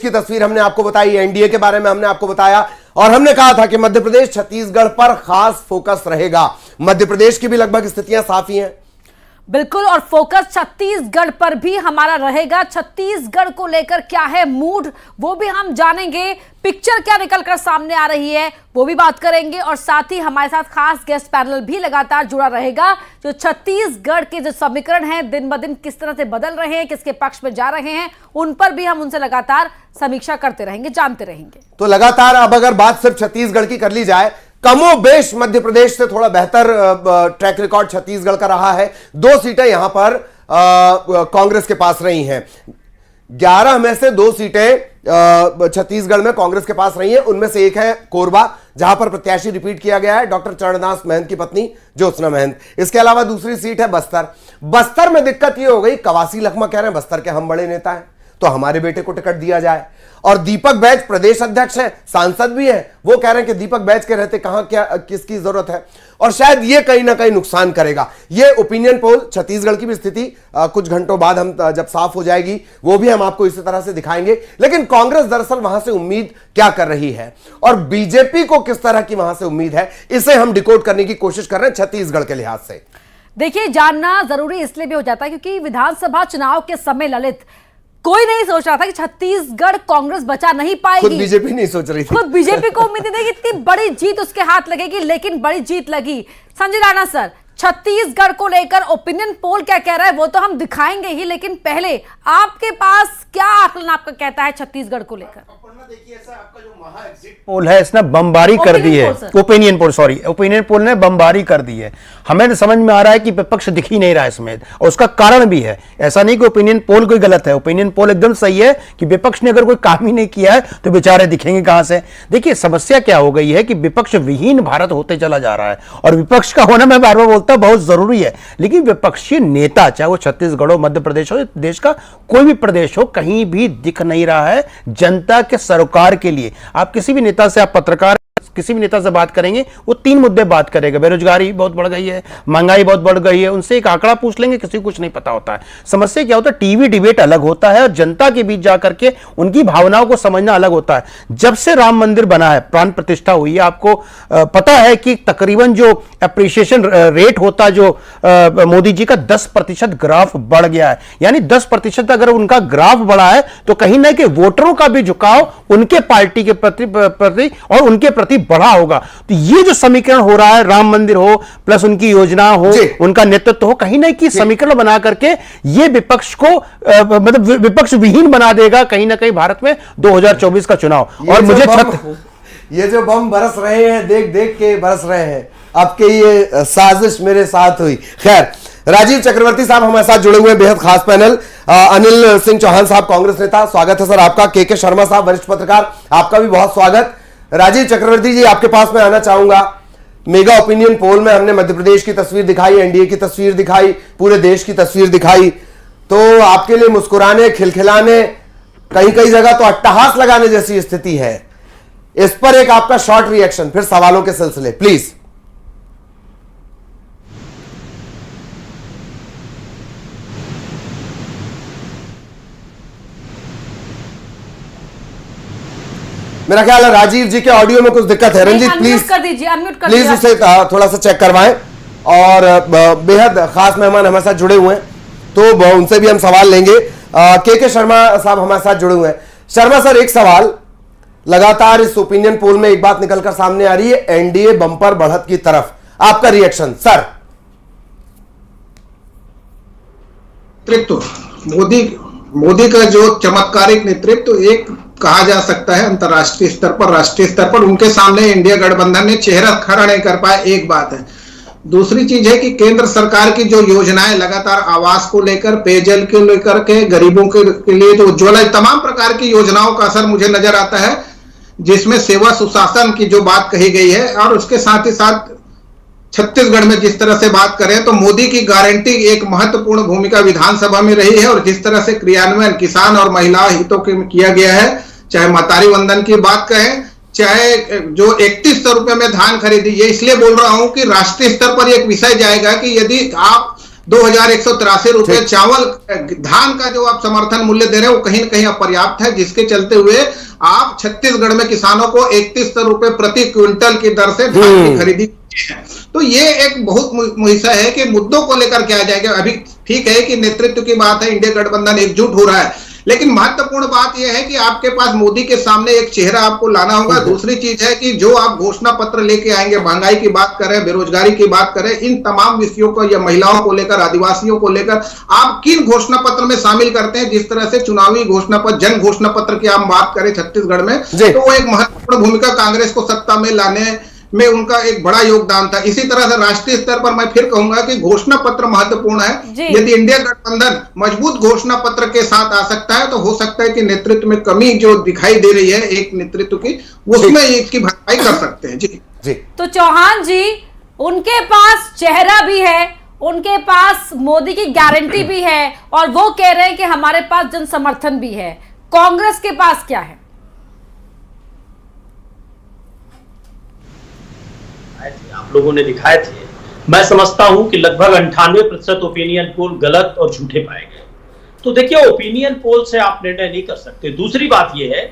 की तस्वीर हमने आपको बताई, एनडीए के बारे में हमने आपको बताया और हमने कहा था कि मध्य प्रदेश छत्तीसगढ़ पर खास फोकस रहेगा। मध्य प्रदेश की भी लगभग स्थितियां साफ ही हैं। बिल्कुल, और फोकस छत्तीसगढ़ पर भी हमारा रहेगा। छत्तीसगढ़ को लेकर क्या है मूड, वो भी हम जानेंगे। पिक्चर क्या निकलकर सामने आ रही है वो भी बात करेंगे, और साथ ही हमारे साथ खास गेस्ट पैनल भी लगातार जुड़ा रहेगा। जो छत्तीसगढ़ के जो समीकरण हैं दिन ब दिन किस तरह से बदल रहे हैं, किसके पक्ष में जा रहे हैं, उन पर भी हम उनसे लगातार समीक्षा करते रहेंगे, जानते रहेंगे। तो लगातार अब अगर बात सिर्फ छत्तीसगढ़ की कर ली जाए, कमोबेश मध्य प्रदेश से थोड़ा बेहतर ट्रैक रिकॉर्ड छत्तीसगढ़ का रहा है। 2 सीटें यहां पर कांग्रेस के पास रही हैं। 11 में से 2 सीटें छत्तीसगढ़ में कांग्रेस के पास रही हैं। उनमें से एक है कोरबा, जहां पर प्रत्याशी रिपीट किया गया है डॉक्टर चरणदास महंत की पत्नी ज्योत्सना महंत। इसके अलावा दूसरी सीट है बस्तर में दिक्कत यह हो गई, कवासी लखमा कह रहे हैं बस्तर के हम बड़े नेता हैं तो हमारे बेटे को टिकट दिया जाए, और दीपक बैज प्रदेश अध्यक्ष हैं, सांसद भी हैं, वो कह रहे हैं कि दीपक बैज के रहते कहां क्या किसकी जरूरत है, और शायद ये कहीं ना कहीं नुकसान करेगा। ये ओपिनियन पोल छत्तीसगढ़ की भी स्थिति कुछ घंटों बाद हम जब साफ हो जाएगी वो भी हम आपको इसी तरह से दिखाएंगे। लेकिन कांग्रेस दरअसल वहां से उम्मीद क्या कर रही है और बीजेपी को किस तरह की वहां से उम्मीद है, इसे हम डिकोड करने की कोशिश कर रहे हैं छत्तीसगढ़ के लिहाज से। देखिए, जानना जरूरी इसलिए भी हो जाता है क्योंकि विधानसभा चुनाव के समय ललित कोई नहीं सोच रहा था कि छत्तीसगढ़ कांग्रेस बचा नहीं पाएगी। खुद बीजेपी नहीं सोच रही थी। खुद बीजेपी को उम्मीद थी कि इतनी बड़ी जीत उसके हाथ लगेगी, लेकिन बड़ी जीत लगी। संजय राणा सर, छत्तीसगढ़ को लेकर ओपिनियन पोल क्या कह रहा है वो तो हम दिखाएंगे ही, लेकिन पहले आपके पास क्या आकलन आपका कहता है छत्तीसगढ़ को लेकर? देखिए, ऐसा आपका जो महा एग्जिट पोल है इसने बमबारी कर दी है। ओपिनियन पोल ने बमबारी कर दी है। हमें समझ में आ रहा है कि विपक्ष दिख ही नहीं रहा है इसमें, और उसका कारण भी है। ऐसा नहीं कि ओपिनियन पोल कोई गलत है, ओपिनियन पोल एकदम सही है कि विपक्ष ने अगर कोई काम ही नहीं किया है तो बेचारे दिखेंगे कहां से। देखिए, समस्या क्या हो गई है कि विपक्ष विहीन भारत होते चला जा रहा है, और विपक्ष का होना मैं बार बार बोलता हूं बहुत जरूरी है, लेकिन विपक्षी नेता चाहे वो छत्तीसगढ़ हो, मध्य प्रदेश हो, देश का कोई भी प्रदेश हो, कहीं भी दिख नहीं रहा है जनता के सरोकार के लिए। आप किसी भी नेता से, आप पत्रकार किसी भी नेता से बात करेंगे वो 3 मुद्दे बात करेगा। बेरोजगारी बहुत बढ़ गई है, महंगाई बहुत बढ़ गई है, उनसे एक आंकड़ा पूछ लेंगे किसी को कुछ नहीं पता होता है। समस्या क्या होता है, टीवी डिबेट अलग होता है और जनता के बीच जाकर के उनकी भावनाओं को समझना अलग होता है। जब से राम मंदिर बना है, प्राण प्रतिष्ठा हुई है, आपको पता है कि तकरीबन जो एप्रिसिएशन रेट होता है जो मोदी जी का 10% ग्राफ बढ़ गया है। यानी 10% अगर उनका ग्राफ बढ़ा है तो कहीं ना कहीं वोटरों का भी झुकाव उनके पार्टी के प्रति और उनके प्रति बढ़ा होगा। तो ये जो समीकरण हो रहा है, राम मंदिर हो प्लस उनकी योजना हो, उनका नेतृत्व हो, कहीं ना कहीं समीकरण बना करके ये विपक्ष को मतलब विपक्ष विहीन बना देगा कहीं ना कहीं भारत में 2024 का चुनाव। और मुझे ये जो बम बरस रहे हैं, देख देख के बरस रहे हैं, आपके ये साजिश मेरे साथ हुई। खैर, राजीव चक्रवर्ती साहब हमारे साथ जुड़े हुए हैं, बेहद खास पैनल। अनिल सिंह चौहान साहब कांग्रेस नेता, स्वागत है सर आपका। के शर्मा साहब वरिष्ठ पत्रकार, आपका भी बहुत स्वागत। राजीव चक्रवर्ती जी, आपके पास मैं आना चाहूंगा। मेगा ओपिनियन पोल में हमने मध्य प्रदेश की तस्वीर दिखाई, एनडीए की तस्वीर दिखाई, पूरे देश की तस्वीर दिखाई, तो आपके लिए मुस्कुराने, खिलखिलाने, कहीं कहीं जगह तो अट्टहास लगाने जैसी स्थिति है। इस पर एक आपका शॉर्ट रिएक्शन, फिर सवालों के सिलसिले प्लीज। मेरा ख्याल है राजीव जी के ऑडियो में कुछ दिक्कत है। रंजीत प्लीज कर दीजिए, अनम्यूट कर प्लीज उसे थोड़ा सा चेक करवाएं। और बेहद खास मेहमान हमारे साथ जुड़े हुए हैं तो उनसे भी हम सवाल लेंगे। के शर्मा साहब हमारे साथ जुड़े हुए हैं। शर्मा सर, एक सवाल, लगातार इस ओपिनियन पोल में एक बात निकलकर सामने आ रही है, एनडीए बंपर बढ़त की तरफ, आपका रिएक्शन सर? नेतृत्व मोदी का जो चमत्कारिक नेतृत्व एक कहा जा सकता है अंतर्राष्ट्रीय स्तर पर, राष्ट्रीय स्तर पर उनके सामने इंडिया गठबंधन ने चेहरा खड़ा नहीं कर पाया, एक बात है। दूसरी चीज है कि केंद्र सरकार की जो योजनाएं लगातार आवास को लेकर, पेयजल को लेकर के, गरीबों के लिए जो उज्ज्वला, तमाम प्रकार की योजनाओं का असर मुझे नजर आता है, जिसमें सेवा सुशासन की जो बात कही गई है, और उसके साथ ही साथ छत्तीसगढ़ में जिस तरह से बात करें तो मोदी की गारंटी एक महत्वपूर्ण भूमिका विधानसभा में रही है, और जिस तरह से क्रियान्वयन किसान और महिला हितों के किया गया है, चाहे मातारी वंदन की बात कहें, चाहे जो 3100 रुपए में धान खरीदी, ये इसलिए बोल रहा हूं कि राष्ट्रीय स्तर पर एक विषय जाएगा कि यदि आप 2183 रुपए चावल, धान का जो आप समर्थन मूल्य दे रहे हैं वो कहीं ना कहीं अपर्याप्त है, जिसके चलते हुए आप छत्तीसगढ़ में किसानों को 3100 रुपए प्रति क्विंटल की दर से धान की खरीदी है। तो ये एक बहुत मुहिसा है कि मुद्दों को लेकर क्या जाएगा। अभी ठीक है कि नेतृत्व की बात है, इंडिया गठबंधन एकजुट हो रहा है, लेकिन महत्वपूर्ण बात यह है कि आपके पास मोदी के सामने एक चेहरा आपको लाना होगा। दूसरी चीज है कि जो आप घोषणा पत्र लेके आएंगे, महंगाई की बात करें, बेरोजगारी की बात करें, इन तमाम विषयों को या महिलाओं को लेकर, आदिवासियों को लेकर आप किन घोषणा पत्र में शामिल करते हैं। जिस तरह से चुनावी घोषणा पत्र, जन घोषणा पत्र की आप बात करें छत्तीसगढ़ में, तो वो एक महत्वपूर्ण भूमिका कांग्रेस को सत्ता में लाने में उनका एक बड़ा योगदान था। इसी तरह से राष्ट्रीय स्तर पर मैं फिर कहूंगा कि घोषणा पत्र महत्वपूर्ण है। यदि इंडिया गठबंधन मजबूत घोषणा पत्र के साथ आ सकता है तो हो सकता है कि नेतृत्व में कमी जो दिखाई दे रही है एक नेतृत्व की, उसमें इसकी भरपाई कर सकते हैं। जी तो चौहान जी, उनके पास चेहरा भी है, उनके पास मोदी की गारंटी भी है, और वो कह रहे हैं कि हमारे पास जन समर्थन भी है। कांग्रेस के पास क्या है? आप लोगों ने दिखाए थे। मैं समझता हूं कि लगभग 98% ओपिनियन पोल गलत और झूठे पाए गए। तो देखिए, ओपिनियन पोल से आप निर्णय नहीं कर सकते। दूसरी बात यह है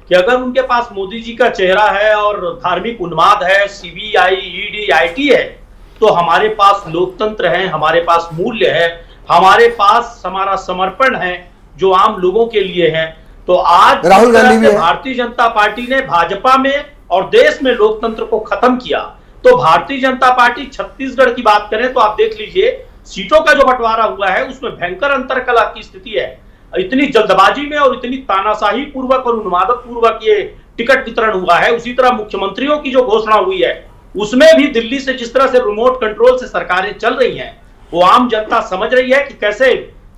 कि अगर उनके पास मोदी जी का चेहरा है और धार्मिक उन्माद है, सीबीआई, ईडी, आईटी है, तो हमारे पास लोकतंत्र है, हमारे पास मूल्य है, हमारे पास हमारा समर्पण है जो आम लोगों के लिए है। तो आज राहुल गांधी भी भारतीय जनता पार्टी ने भाजपा में और देश में लोकतंत्र को खत्म किया, तो भारतीय जनता पार्टी छत्तीसगढ़ की बात करें तो आप देख लीजिए, सीटों का जो बंटवारा हुआ है उसमें भयंकर अंतरकलह की स्थिति है। इतनी जल्दबाजी में और इतनी तानाशाही पूर्वक और उन्मादक पूर्वक ये टिकट वितरण हुआ है। उसी तरह मुख्यमंत्रियों की जो घोषणा हुई है उसमें भी दिल्ली से जिस तरह से रिमोट कंट्रोल से सरकारें चल रही हैं, वो आम जनता समझ रही है कि कैसे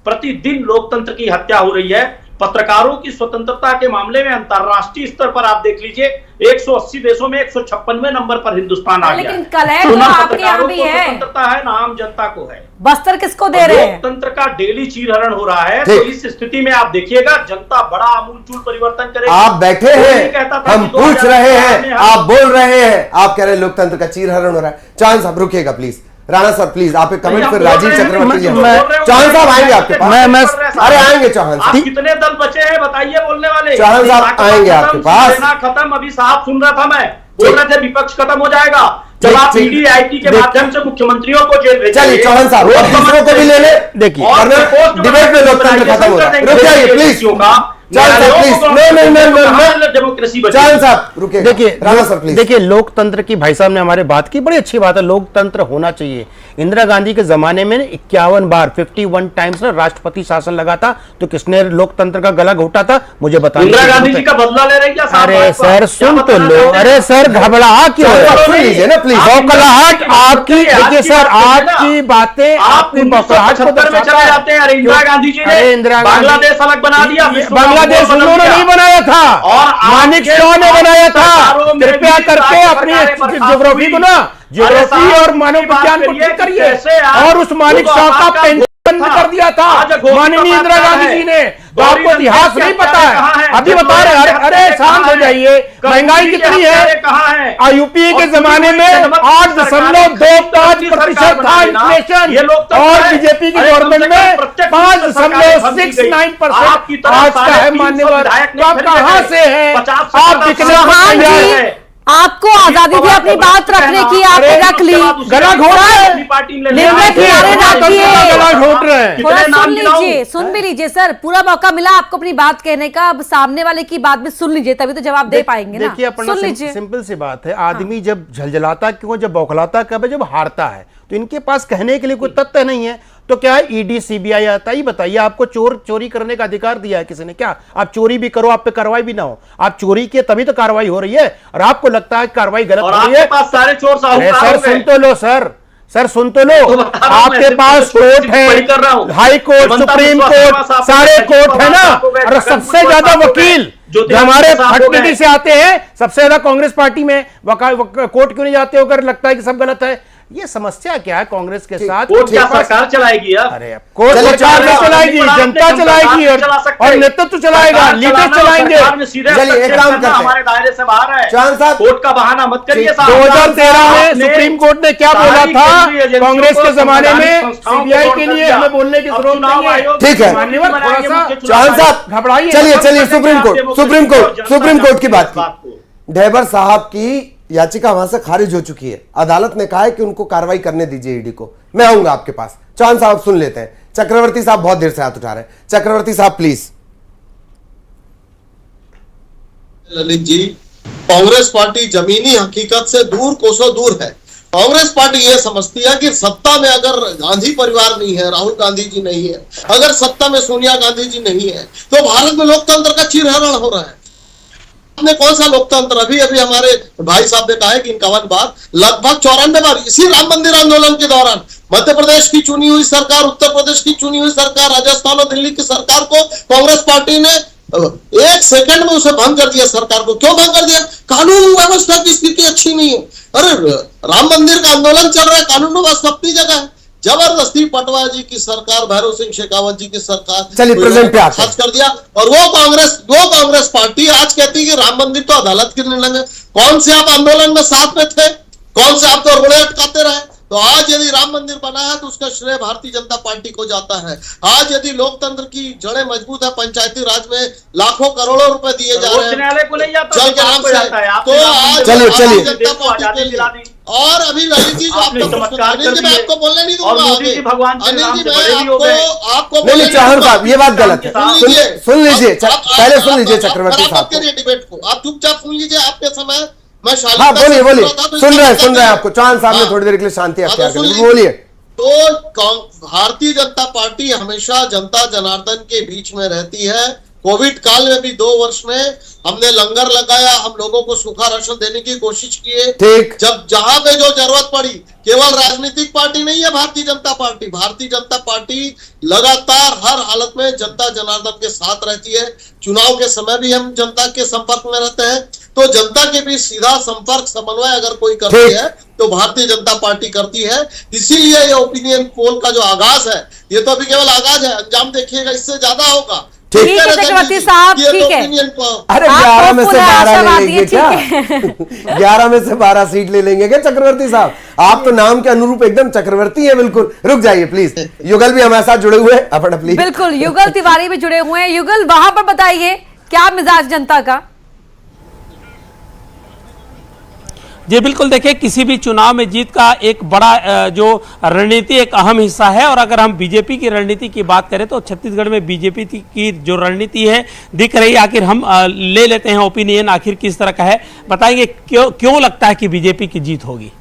प्रतिदिन लोकतंत्र की हत्या हो रही है। पत्रकारों की स्वतंत्रता के मामले में अंतरराष्ट्रीय स्तर पर आप देख लीजिए, 180 देशों में 156वें नंबर पर हिंदुस्तान आ गया। लेकिन कलह तो आपके यहाँ भी है। स्वतंत्रता है ना आम जनता को है। बस्तर किसको दे रहे हैं? लोकतंत्र का डेली चीरहरण हो रहा है। तो इस स्थिति में आप देखिएगा, जनता बड़ा आमूलचूल परिवर्तन करेगी। आप बैठे हैं, हम पूछ रहे हैं, आप बोल रहे हैं, आप कह रहे हैं लोकतंत्र का चीरहरण हो रहा है। चौहान साहब रुकिएगा प्लीज, राणा साहब प्लीज, आप एक कमेंट, फिर राजीव चक्रवर्ती जी। चौहान साहब आएंगे आपके पास। अरे आएंगे चौहान साहब। कितने दल बचे हैं बताइए बोलने वाले? चौहान साहब आएंगे आपके पास। खत्म, अभी साहब सुन रहा था मैं, बोल रहे थे विपक्ष खत्म हो जाएगा जब आप ईडी, आईटी के माध्यम से मुख्यमंत्रियों को जेल भेजेंगे। चलिए चौहान साहब, दूसरों को भी ले ले। देखिए डिबेट में लोकतंत्र खत्म हो रहा है। रुक जाइए प्लीज, देखिए लोकतंत्र की, भाई साहब ने हमारे बात की, बड़ी अच्छी बात है, लोकतंत्र होना चाहिए। इंदिरा गांधी के जमाने में 51 बार 51 टाइम्स राष्ट्रपति शासन लगा था, तो किसने लोकतंत्र का गला घोटा था मुझे बताइए। इंदिरा गांधी जी का बदला ले रही है? अरे सर सुन तो लो, अरे सर घबराहा क्यों है ना प्लीज, बौखलाहट आपकी। देखिए सर, आपकी बातें आपकी बौखलाहट को चले जाते हैं। इंदिरा गांधी जी ने बांग्लादेश अलग बना दिया, बांग्लादेश उन्होंने नहीं बनाया था, और मानिक शॉ ने बनाया था। कृपया करके अपनी ज्योग्राफी को ना, ज्योग्राफी और मानव विज्ञान को ठीक करिए। और उस मानिक शॉ का पेंशन बंद कर दिया था माननीय इंदिरा गांधी जी ने। तो आपको इतिहास नहीं पता है, अभी बता रहे। अरे शांत हो जाइए, महंगाई कितनी है? यूपीए के जमाने में 8.25% था इन्फ्लेशन, और बीजेपी की गवर्नमेंट में 5.69%। आज का है मान्यवर, तो आप कहां से है? आप दिखने आपको आजादी थी अपनी बात रखने की, आपने रख ली। गला घोट रहे, सुन भी लीजिए सर, पूरा मौका मिला आपको अपनी बात कहने का। अब सामने वाले की बात भी सुन लीजिए, तभी तो जवाब दे पाएंगे ना। देखिए अपना सिंपल सी बात है, आदमी जब झलझलाता क्यों, जब बौखलाता कब है? जब हारता है। तो इनके पास कहने के लिए कोई तथ्य नहीं है, तो क्या है ईडी सीबीआई आता ही? बताइए, आपको चोरी करने का अधिकार दिया है किसी ने? क्या आप चोरी भी करो, आप पे कार्रवाई भी ना हो? आप चोरी किए तभी तो कार्रवाई हो रही है, और आपको लगता है कार्रवाई गलत हो रही है। सारे चोर सर सुन तो लो, सर सुन तो लो, आपके पास कोर्ट है, हाई कोर्ट, सुप्रीम कोर्ट, सारे कोर्ट है ना। और सबसे ज्यादा वकील जो हमारे फटमिटी से आते हैं, सबसे ज्यादा कांग्रेस पार्टी में कोर्ट क्यों नहीं जाते हो? अगर लगता है कि सब गलत है, ये समस्या क्या है कांग्रेस के साथ? कोर्ट क्या सरकार चलाएगी यार? अरे अब कोर्ट सरकार नहीं चलाएगी, जनता चलाएगी और नेतृत्व चलाएगा, लीडर चलाएंगे। चलिए एक काम करते हैं, हमारे दायरे से बाहर है। चौहान साहब, कोर्ट का बहाना मत करिए। 2013 में सुप्रीम कोर्ट ने क्या बोला था कांग्रेस के जमाने में? सीबीआई के लिए हमें बोलने की जरूरत नहीं है। ठीक है चौहान साहब, घबराइए। चलिए सुप्रीम कोर्ट की बात की। ढेबर साहब की याचिका वहां से खारिज हो चुकी है। अदालत ने कहा है कि उनको कार्रवाई करने दीजिए ईडी को। मैं आऊंगा आपके पास। चौहान साहब सुन लेते हैं। चक्रवर्ती साहब बहुत देर से हाथ उठा रहे हैं। चक्रवर्ती साहब प्लीज। ललित जी, कांग्रेस पार्टी जमीनी हकीकत से दूर कोसों दूर है। कांग्रेस पार्टी यह समझती है कि सत्ता में अगर गांधी परिवार नहीं है, राहुल गांधी जी नहीं है, अगर सत्ता में सोनिया गांधी जी नहीं है, तो भारत में लोकतंत्र का चीरहरण हो रहा है। आपने कौन सा लोकतंत्र? अभी अभी हमारे भाई साहब ने कहा है कि 51 बार, लगभग 94 बार इसी राम मंदिर आंदोलन के दौरान मध्य प्रदेश की चुनी हुई सरकार, उत्तर प्रदेश की चुनी हुई सरकार, राजस्थान और दिल्ली की सरकार को कांग्रेस पार्टी ने 1 सेकंड में उसे भंग कर दिया। सरकार को क्यों भंग कर दिया? कानून व्यवस्था की स्थिति अच्छी नहीं है। अरे राम मंदिर का आंदोलन चल रहा है, कानून व्यवस्था अपनी जगह है। जबरदस्ती पटवा जी की सरकार, भैरव सिंह शेखावत जी की सरकार, चलिए प्रेजेंट पे आते हैं। खास कर दिया। और वो कांग्रेस पार्टी आज कहती है कि राम मंदिर तो अदालत के निर्णय में। कौन से आप आंदोलन में साथ में थे? कौन से आप तो रोड़े अटकाते रहे? तो आज यदि राम मंदिर बना है तो उसका श्रेय भारतीय जनता पार्टी को जाता है। आज यदि लोकतंत्र की जड़ें मजबूत है, पंचायती राज में लाखों करोड़ों रुपए दिए जा रहे हैं न्यायालय को नहीं जाता, जल के नाम से, तो आज चलिए जनता पार्टी के लिए। और अभी ललित जी जो आपको बोलने नहीं दूंगा आगे। अनिल जी आपको नहीं चौहान साहब ये बात गलत है। सुन लीजिए पहले सुन लीजिए चक्रवर्ती साहब डिबेट को। आप चुपचाप सुन लीजिए। आपके समय मैं हाँ बोलिए सुन रहे हैं आपको। चौहान साहब ने थोड़ी देर के लिए शांति अख्तियार कर ली, बोलिए। तो भारतीय जनता पार्टी हमेशा जनता जनार्दन के बीच में रहती है। कोविड काल में भी 2 वर्ष में हमने लंगर लगाया, हम लोगों को सूखा राशन देने की कोशिश किए। ठीक। जब जहां पे जो जरूरत पड़ी, केवल राजनीतिक पार्टी नहीं है भारतीय जनता पार्टी। भारतीय जनता पार्टी लगातार हर हालत में जनता जनार्दन के साथ रहती है। चुनाव के समय भी हम जनता के संपर्क में रहते हैं। तो जनता के बीच सीधा संपर्क समन्वय अगर कोई करती है तो भारतीय जनता पार्टी करती है। इसीलिए ये ओपिनियन पोल का जो आगाज है, ये तो अभी केवल आगाज है, अंजाम देखिएगा इससे ज्यादा होगा। ठीक है चक्रवर्ती साहब, ठीक है। अरे 11 में से 12 ले लेंगे क्या? 11 में से 12 सीट ले लेंगे क्या चक्रवर्ती साहब? आप तो नाम के अनुरूप एकदम चक्रवर्ती हैं। बिल्कुल रुक जाइए प्लीज। युगल भी हमारे साथ जुड़े हुए हैं, अपना प्लीज। बिल्कुल युगल तिवारी भी जुड़े हुए हैं। युगल वहां पर बताइए क्या मिजाज जनता का? जी बिल्कुल, देखिए किसी भी चुनाव में जीत का एक बड़ा जो रणनीति एक अहम हिस्सा है। और अगर हम बीजेपी की रणनीति की बात करें तो छत्तीसगढ़ में बीजेपी की जो रणनीति है दिख रही है। आखिर हम ले लेते हैं ओपिनियन आखिर किस तरह का है, बताएंगे क्यों लगता है कि बीजेपी की जीत होगी?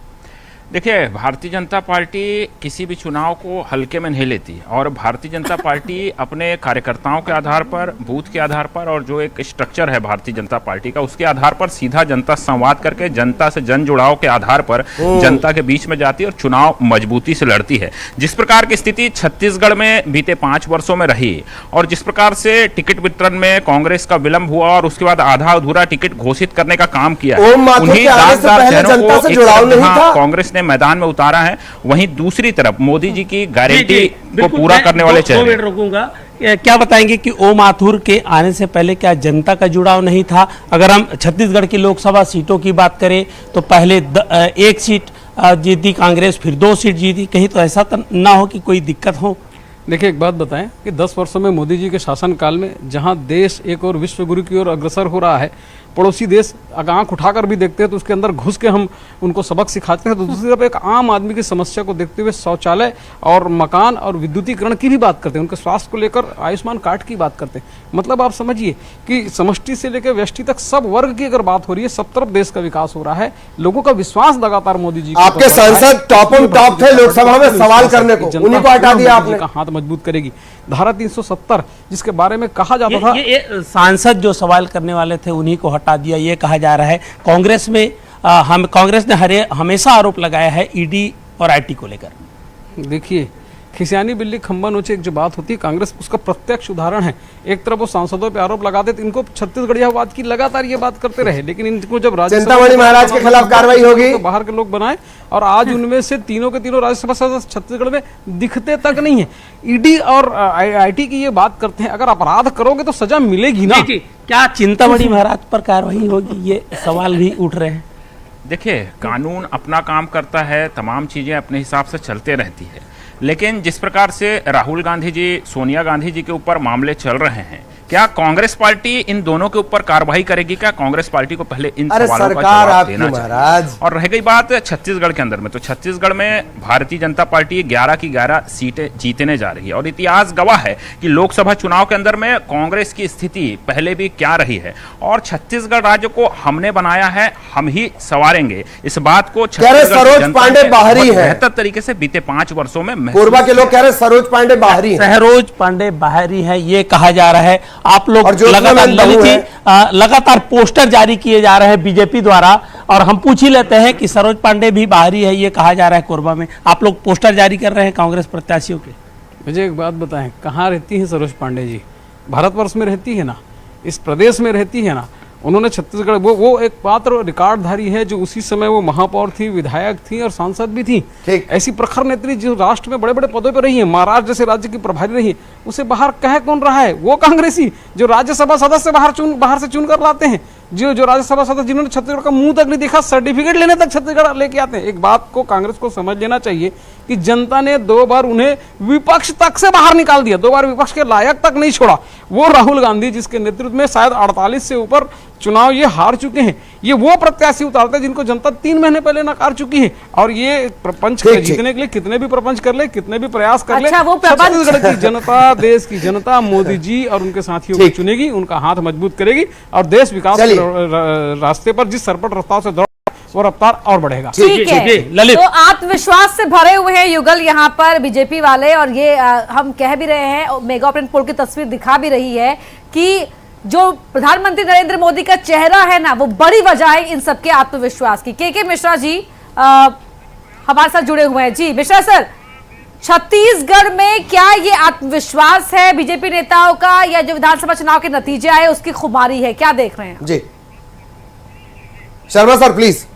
देखिए, भारतीय जनता पार्टी किसी भी चुनाव को हल्के में नहीं लेती और भारतीय जनता पार्टी अपने कार्यकर्ताओं के आधार पर, बूथ के आधार पर और जो एक स्ट्रक्चर है भारतीय जनता पार्टी का, उसके आधार पर सीधा जनता से संवाद करके जनता से जन जुड़ाव के आधार पर जनता के बीच में जाती है और चुनाव मजबूती से लड़ती है। जिस प्रकार की स्थिति छत्तीसगढ़ में बीते 5 वर्षों में रही और जिस प्रकार से टिकट वितरण में कांग्रेस का विलंब हुआ और उसके बाद आधा अधूरा टिकट घोषित करने का काम किया, उन्हीं दागदार चेहरों को कांग्रेस मैदान में उतारा है। वहीं दूसरी तरफ मोदी जी की गारंटी को पूरा करने वाले चेहरे। रोकूंगा, क्या बताएंगे कि ओम माथुर के आने से पहले क्या जनता का जुड़ाव नहीं था? अगर हम छत्तीसगढ़ की लोकसभा सीटों की बात करें तो पहले 1 सीट जीती कांग्रेस, फिर 2 सीट जीती। कहीं तो ऐसा तो ना हो कि कोई दिक्कत हो? देखिए एक बात बताएं कि 10 वर्षों में मोदी जी के शासनकाल में जहां देश एक और विश्व गुरु की ओर अग्रसर हो रहा है, पड़ोसी देश आंख उठाकर भी देखते हैं तो उसके अंदर घुस के हम उनको सबक सिखाते हैं। तो दूसरी तरफ एक आम आदमी की समस्या को देखते हुए शौचालय और मकान और विद्युतीकरण की भी बात करते हैं, उनके स्वास्थ्य को लेकर आयुष्मान कार्ड की बात करते हैं। मतलब आप समझिए कि समष्टि से लेकर व्यष्टि तक सब वर्ग की अगर बात हो रही है, सब तरफ देश का विकास हो रहा है। लोगों का विश्वास लगातार मोदी जी आपके सांसद टॉप ऑन टॉप थे लोकसभा में सवाल करने को, उन्हीं को हटा दिया आपने। हाथ मजबूत करेगी। धारा 370 जिसके बारे में कहा जाता था, ये सांसद जो सवाल करने वाले थे उन्हीं को हटा दिया, ये कहा जा रहा है। कांग्रेस में कांग्रेस ने हमेशा आरोप लगाया है ईडी और आईटी को लेकर। देखिए खिसियानी बिल्ली खंबा नोचे एक जो बात होती है, कांग्रेस उसका प्रत्यक्ष उदाहरण है। एक तरफ वो सांसदों पे आरोप लगाते थे, इनको छत्तीसगढ़ियावाद की लगातार ये बात करते रहे, लेकिन इनको जब चिंतामणि महाराज के खिलाफ कार्रवाई होगी, तो बाहर के लोग बनाए, और आज उनमें से तीनों के तीनों राज्यसभा सदस्य छत्तीसगढ़ में दिखते तक नहीं है। ईडी और आईटी की ये बात करते हैं, अगर अपराध करोगे तो सजा मिलेगी ना। क्या चिंतामणि महाराज पर कार्रवाई होगी, ये सवाल भी उठ रहे हैं। देखिए, कानून अपना काम करता है, तमाम चीजें अपने हिसाब से चलते रहती है, लेकिन जिस प्रकार से राहुल गांधी जी, सोनिया गांधी जी के ऊपर मामले चल रहे हैं, क्या कांग्रेस पार्टी इन दोनों के ऊपर कार्रवाई करेगी? क्या कांग्रेस पार्टी को पहले इन सवालों का जवाब देना चाहिए। और रह गई बात छत्तीसगढ़ के अंदर में, तो छत्तीसगढ़ में भारतीय जनता पार्टी 11 की 11 सीटें जीतने जा रही है, और इतिहास गवाह है कि लोकसभा चुनाव के अंदर में कांग्रेस की स्थिति पहले भी क्या रही है, और छत्तीसगढ़ राज्य को हमने बनाया है, हम ही संवारेंगे। इस बात को सरोज पांडे बाहरी है, बेहतर तरीके से बीते 5 वर्षों में कोरबा के लोग कह रहे सरोज पांडे बाहरी है, सरोज पांडे बाहरी है, ये कहा जा रहा है। आप लोग लगातार पोस्टर जारी किए जा रहे हैं बीजेपी द्वारा, और हम पूछ ही लेते हैं कि सरोज पांडे भी बाहरी है, ये कहा जा रहा है कोरबा में। आप लोग पोस्टर जारी कर रहे हैं कांग्रेस प्रत्याशियों के। मुझे एक बात बताएं, कहाँ रहती है सरोज पांडे जी? भारतवर्ष में रहती है ना, इस प्रदेश में रहती है ना। उन्होंने छत्तीसगढ़, वो एक पात्र रिकॉर्डधारी है जो उसी समय वो महापौर थी, विधायक थी और सांसद भी थी। ऐसी प्रखर नेत्री जो राष्ट्र में बड़े बड़े पदों पर रही है, महाराष्ट्र जैसे राज्य की प्रभारी रही है, उसे बाहर कह कौन रहा है? वो कांग्रेसी जो राज्यसभा सदस्य बाहर से चुन कर लाते हैं, जो राज्यसभा सदस्य जिन्होंने छत्तीसगढ़ का मुंह तक नहीं देखा, सर्टिफिकेट लेने तक छत्तीसगढ़ लेके आते हैं। एक बात को कांग्रेस को समझ लेना चाहिए कि जनता ने 2 बार उन्हें विपक्ष तक से बाहर निकाल दिया, 2 बार विपक्ष के लायक तक नहीं छोड़ा। वो राहुल गांधी जिसके नेतृत्व में शायद 48 से ऊपर चुनाव ये हार चुके हैं, ये वो प्रत्याशी उतारते हैं जिनको जनता 3 महीने पहले नकार चुकी है। और ये प्रपंच जीतने के लिए कितने भी प्रपंच कर ले, कितने भी प्रयास कर ले, छत्तीसगढ़ की जनता, देश की जनता मोदी जी और उनके साथियों को चुनेगी, उनका हाथ मजबूत करेगी, और देश विकास के रास्ते पर जिस सरपट रफ्तार से दौड़ वो रफ्तार और बढ़ेगा। ठीक है, ललित। तो आत्मविश्वास से भरे हुए हैं युगल यहाँ पर बीजेपी वाले, और ये हम कह भी रहे हैं, मेगा ऑपरेंट पोल की तस्वीर दिखा भी रही है कि जो प्रधानमंत्री नरेंद्र मोदी का चेहरा है ना, वो बड़ी वजह है इन सबके आत्मविश्वास की। के मिश्रा जी हमारे साथ जुड़े हुए हैं। जी मिश्रा सर, छत्तीसगढ़ में क्या ये आत्मविश्वास है बीजेपी नेताओं का, या जो विधानसभा चुनाव के नतीजे आए उसकी खुमारी है? क्या देख रहे हैं जी? Sharma sir please.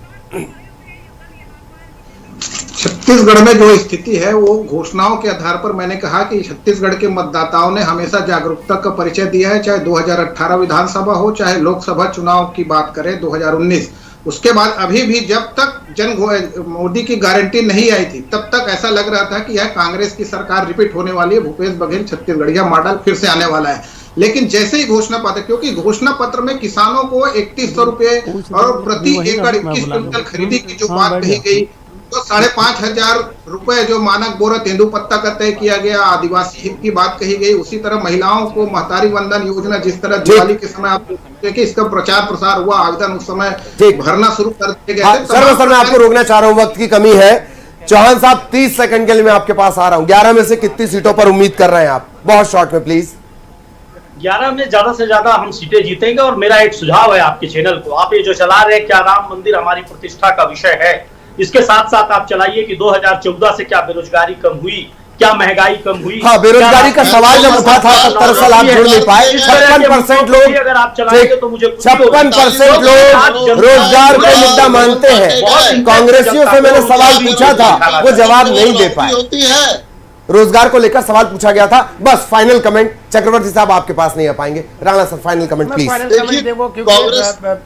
छत्तीसगढ़ में जो स्थिति है वो घोषणाओं के आधार पर मैंने कहा कि छत्तीसगढ़ के मतदाताओं ने हमेशा जागरूकता का परिचय दिया है, चाहे 2018 विधानसभा हो, चाहे लोकसभा चुनाव की बात करें 2019। उसके बाद अभी भी जब तक मोदी की गारंटी नहीं आई थी, तब तक ऐसा लग रहा था कि यह कांग्रेस की सरकार रिपीट होने वाली है, भूपेश बघेल छत्तीसगढ़िया मॉडल फिर से आने वाला है। लेकिन जैसे ही घोषणा पत्र, क्योंकि घोषणा पत्र में किसानों को 3100 रुपए और प्रति एकड़ 21 क्विंटल खरीदी की जो बात कही गई, तो 5,500 रुपए जो मानक बोरा तेंदुपत्ता का तय किया गया, आदिवासी हित की बात कही गई, उसी तरह महिलाओं को महतारी वंदन योजना, जिस तरह दिवाली के समय आप देखिए इसका प्रचार प्रसार हुआ, आवेदन उस समय भरना शुरू कर दिए गए थे। सर मैं आपको रोकना चाह रहा हूं, वक्त की कमी है। चौहान साहब 30 सेकंड के लिए मैं आपके पास आ रहा हूं। 11 में से कितनी सीटों पर उम्मीद कर रहे हैं आप? बहुत शॉर्ट में प्लीज। 11 में ज्यादा से ज्यादा हम सीटें जीतेंगे, और मेरा एक सुझाव है आपके चैनल को, आप ये जो चला रहे हैं क्या राम मंदिर हमारी प्रतिष्ठा का विषय है, इसके साथ साथ आप चलाइए कि 2014 से क्या बेरोजगारी कम हुई, क्या महंगाई कम हुई। हाँ, बेरोजगारी का सवाल जब उठा था तब दरअसल आप जुड़ नहीं पाए। 56% लोग, अगर आप चलाएंगे तो मुझे 56% लोग रोजगार को मुद्दा मानते हैं। कांग्रेसियों से मैंने सवाल पूछा था, वो जवाब नहीं दे पाए। रोजगार को लेकर सवाल पूछा गया था। बस फाइनल कमेंट चक्रवर्ती साहब आपके पास नहीं आ पाएंगे। Rana sir final comment please.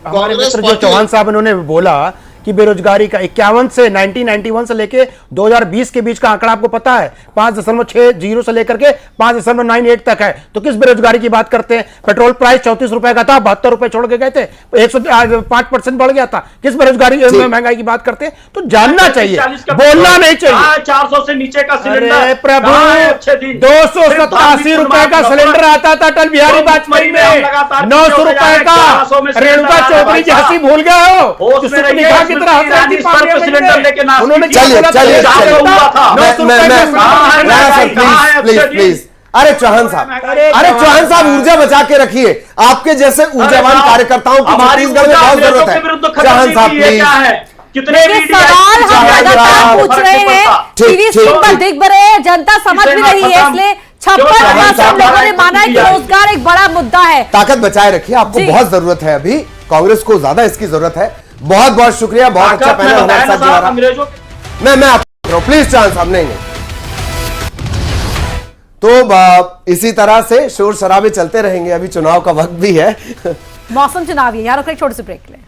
हमारे मित्र जो चौहान साहब इन्होंने बोला कि बेरोजगारी का 51 से 1991 से लेके 2020 के बीच का आंकड़ा आपको पता है, 5.60 से लेकर के 5.98 तक है। तो किस बेरोजगारी की बात करते हैं? पेट्रोल प्राइस 34 रुपए का था, 72 रुपए छोड़ के गए थे, 105% बढ़ गया था। किस बेरोजगारी महंगाई की बात करते हैं? तो जानना चाहिए, बोलना नहीं चाहिए। 400 से नीचे का सिलेंडर, प्रभु 287 रुपए का सिलेंडर आता था अटल बिहारी वाजपेयी में, 900 रुपए का। रेणुका चौधरी जी हंसी भूल गए हो, सिलेंडर लेके प्लीज। अरे चौहान साहब ऊर्जा बचा के रखिए, आपके जैसे ऊर्जावान कार्यकर्ताओं की छत्तीसगढ़ में बहुत जरूरत है। चौहान साहब प्लीज। कितने ये सवाल हम लगातार पूछ रहे हैं, टीवी स्क्रीन पर दिख रहे हैं, जनता समझ भी रही है, इसलिए 56% लोगों ने माना है कि रोजगार एक बड़ा मुद्दा है। ताकत बचाए रखिए, आपको बहुत जरूरत है, अभी कांग्रेस को ज्यादा इसकी जरूरत है। बहुत बहुत शुक्रिया, बहुत अच्छा पैनल हमारे साथ जुड़ा रहा। अंग्रेजों मैं आपको प्लीज चांस हम नहीं। तो इसी तरह से शोर शराबे चलते रहेंगे, अभी चुनाव का वक्त भी है। मौसम चुनावी है, यार एक छोटे से ब्रेक लें।